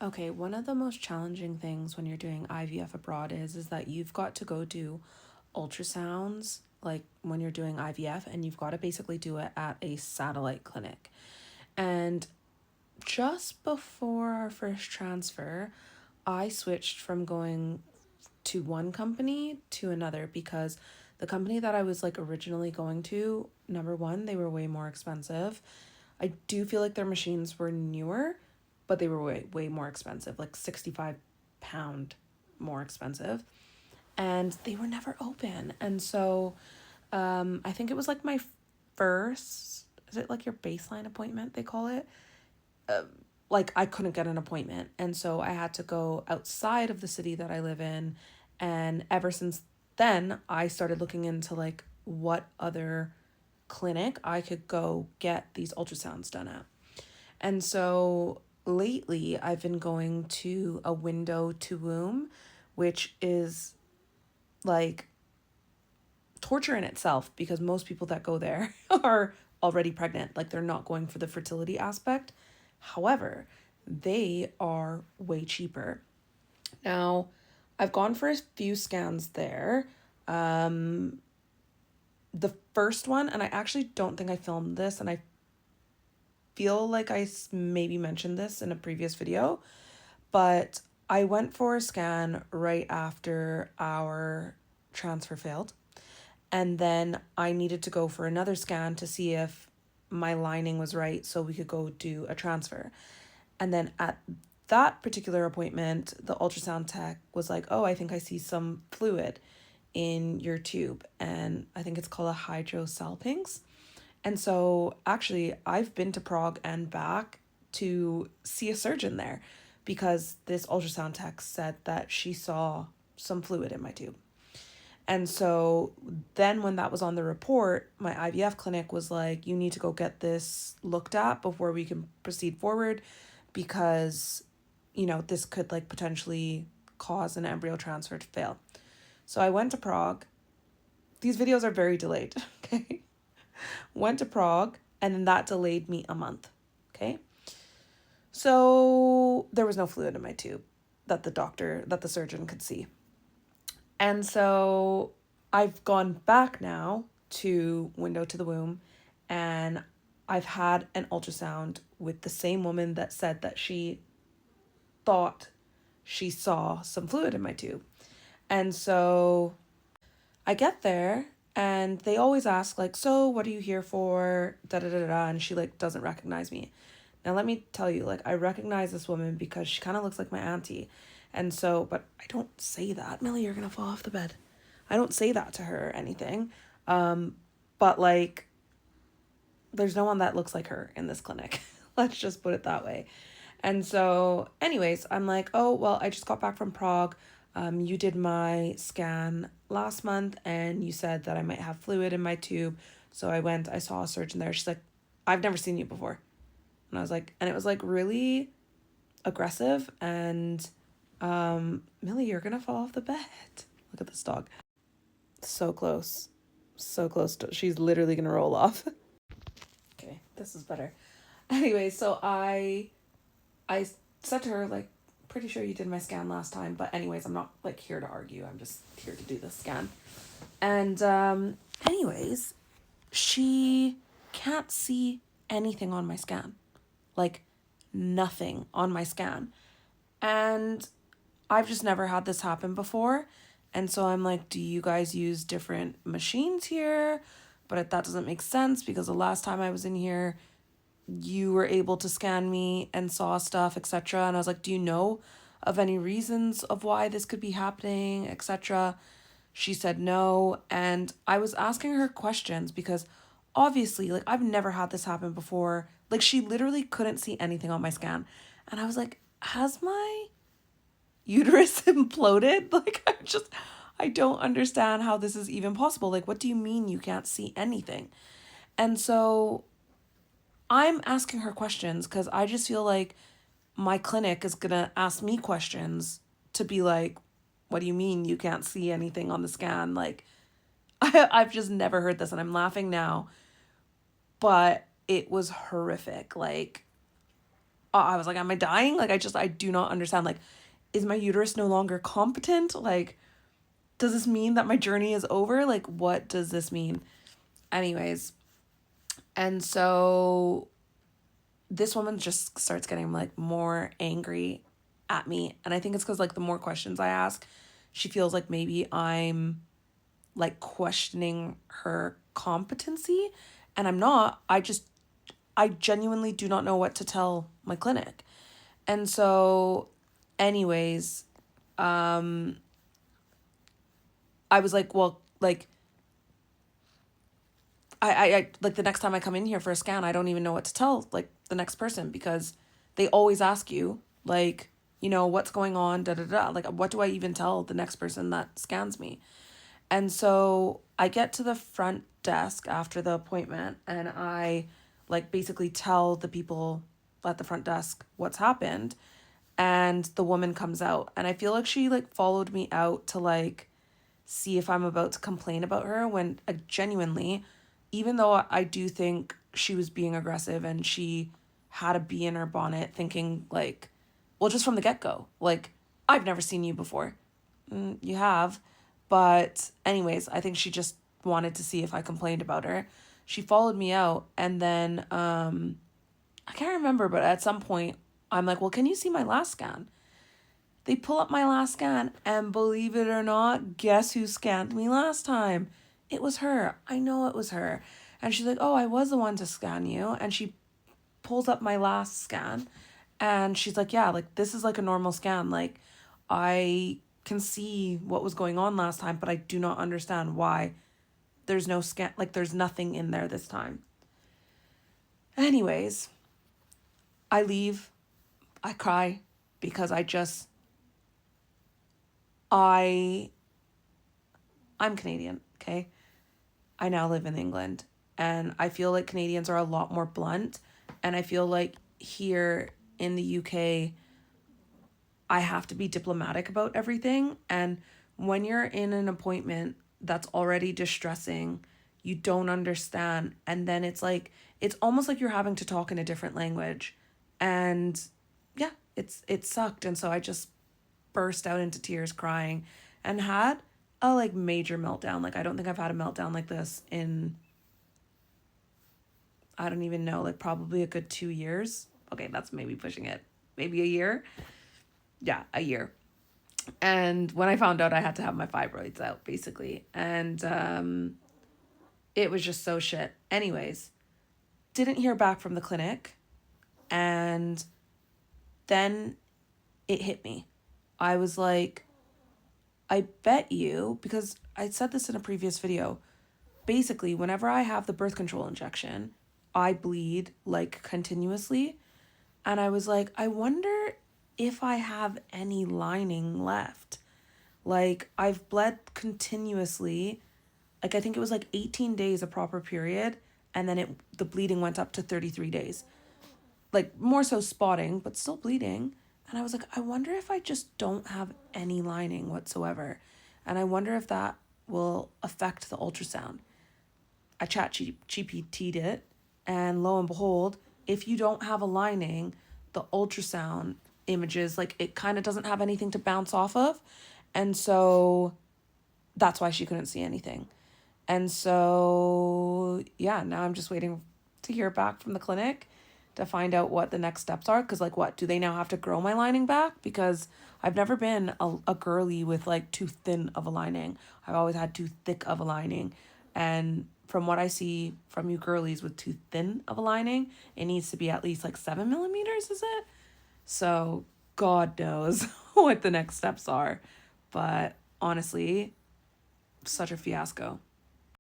Okay, one of the most challenging things when you're doing IVF abroad is that you've got to go do ultrasounds like when you're doing IVF, and you've got to basically do it at a satellite clinic. And just before our first transfer, I switched from going to one company to another because the company that I was like originally going to, number one, they were way more expensive. I do feel like their machines were newer, but they were way more expensive, like £65 more expensive. And they were never open. And so I think it was like my first, is it like your baseline appointment, they call it? Like I couldn't get an appointment. And so I had to go outside of the city that I live in. And ever since then, I started looking into like what other clinic I could go get these ultrasounds done at. And so lately, I've been going to a window to womb, which is like torture in itself because most people that go there are already pregnant. Like they're not going for the fertility aspect. However, they are way cheaper. Now, I've gone for a few scans there. The first one, and I actually don't think I filmed this, and I feel like I maybe mentioned this in a previous video, but I went for a scan right after our transfer failed. And then I needed to go for another scan to see if my lining was right so we could go do a transfer. And then at that particular appointment, the ultrasound tech was like, "Oh, I think I see some fluid in your tube." And I think it's called a hydrosalpinx. And so actually, I've been to Prague and back to see a surgeon there because this ultrasound tech said that she saw some fluid in my tube. And so then when that was on the report, my IVF clinic was like, "You need to go get this looked at before we can proceed forward because, this could like potentially cause an embryo transfer to fail." So I went to Prague. These videos are very delayed, okay? Went to Prague, and then that delayed me a month, okay? So there was no fluid in my tube that the surgeon could see. And so I've gone back now to window to the womb, and I've had an ultrasound with the same woman that said that she thought she saw some fluid in my tube. And so I get there and they always ask like, "So what are you here for?" Da da da da. And she like doesn't recognize me. Now let me tell you, like I recognize this woman because she kind of looks like my auntie. And so, but I don't say that. "Millie, you're gonna fall off the bed." I don't say that to her or anything. But like there's no one that looks like her in this clinic. Let's just put it that way. And so, anyways, I'm like, "Oh, well, I just got back from Prague. You did my scan last month and you said that I might have fluid in my tube." So I saw a surgeon there. She's like, "I've never seen you before." And I was like, and it was like really aggressive. And "Millie, you're gonna fall off the bed." Look at this dog. So close. So close to, she's literally gonna roll off. Okay, this is better. Anyway, so I said to her, like, "Pretty sure you did my scan last time, but anyways, I'm not like here to argue. I'm just here to do this scan." And anyways, she can't see anything on my scan. Like nothing on my scan. And I've just never had this happen before. And so I'm like, "Do you guys use different machines here?" But that doesn't make sense because the last time I was in here, you were able to scan me and saw stuff, etc. And I was like, "Do you know of any reasons of why this could be happening, etc.?" She said no. And I was asking her questions because obviously, like, I've never had this happen before. Like, she literally couldn't see anything on my scan. And I was like, "Has my uterus imploded?" Like, I don't understand how this is even possible. Like, what do you mean you can't see anything? And so I'm asking her questions because I just feel like my clinic is going to ask me questions to be like, "What do you mean you can't see anything on the scan?" Like, I've just never heard this and I'm laughing now, but it was horrific. Like, I was like, am I dying? Like, I do not understand. Like, is my uterus no longer competent? Like, does this mean that my journey is over? Like, what does this mean? Anyways, and so this woman just starts getting like more angry at me. And I think it's because like the more questions I ask, she feels like maybe I'm like questioning her competency. And I'm not. I genuinely do not know what to tell my clinic. And so, anyways, I was like, well, like, I like the next time I come in here for a scan, I don't even know what to tell like the next person because they always ask you like, what's going on, da da da. Like, what do I even tell the next person that scans me? And so I get to the front desk after the appointment and I like basically tell the people at the front desk what's happened. And the woman comes out and I feel like she like followed me out to like see if I'm about to complain about her when genuinely, even though I do think she was being aggressive and she had a bee in her bonnet thinking like, well, just from the get-go, like, I've never seen you before. You have. But anyways, I think she just wanted to see if I complained about her. She followed me out and then I can't remember, but at some point I'm like, well, can you see my last scan? They pull up my last scan, and believe it or not, guess who scanned me last time? It was her. I know it was her. And she's like, oh, I was the one to scan you. And she pulls up my last scan, and she's like, yeah, like, this is like a normal scan. Like, I can see what was going on last time, but I do not understand why there's no scan. Like, there's nothing in there this time. Anyways, I leave. I cry because I I'm Canadian, okay? I now live in England and I feel like Canadians are a lot more blunt and I feel like here in the UK I have to be diplomatic about everything and when you're in an appointment that's already distressing, you don't understand and then it's almost like you're having to talk in a different language and yeah, it sucked and so I just burst out into tears crying and had a like major meltdown. Like I don't think I've had a meltdown like this in I don't even know, like probably a good 2 years. Okay, that's maybe pushing it. Maybe a year. Yeah, a year. And when I found out I had to have my fibroids out basically. And it was just so shit. Anyways, didn't hear back from the clinic and then it hit me. I was like, I bet you, because I said this in a previous video, basically, whenever I have the birth control injection, I bleed like continuously. And I was like, I wonder if I have any lining left. Like, I've bled continuously. Like, I think it was like 18 days a proper period. And then the bleeding went up to 33 days. Like, more so spotting, but still bleeding. And I was like, I wonder if I just don't have any lining whatsoever. And I wonder if that will affect the ultrasound. I ChatGPT'd it. And lo and behold, if you don't have a lining, the ultrasound images, like it kind of doesn't have anything to bounce off of. And so that's why she couldn't see anything. And so, yeah, now I'm just waiting to hear back from the clinic to find out what the next steps are. Because, like, what? Do they now have to grow my lining back? Because I've never been a girly with, like, too thin of a lining. I've always had too thick of a lining. And from what I see from you girlies with too thin of a lining, it needs to be at least, like, 7 millimeters, is it? So, God knows what the next steps are. But, honestly, such a fiasco.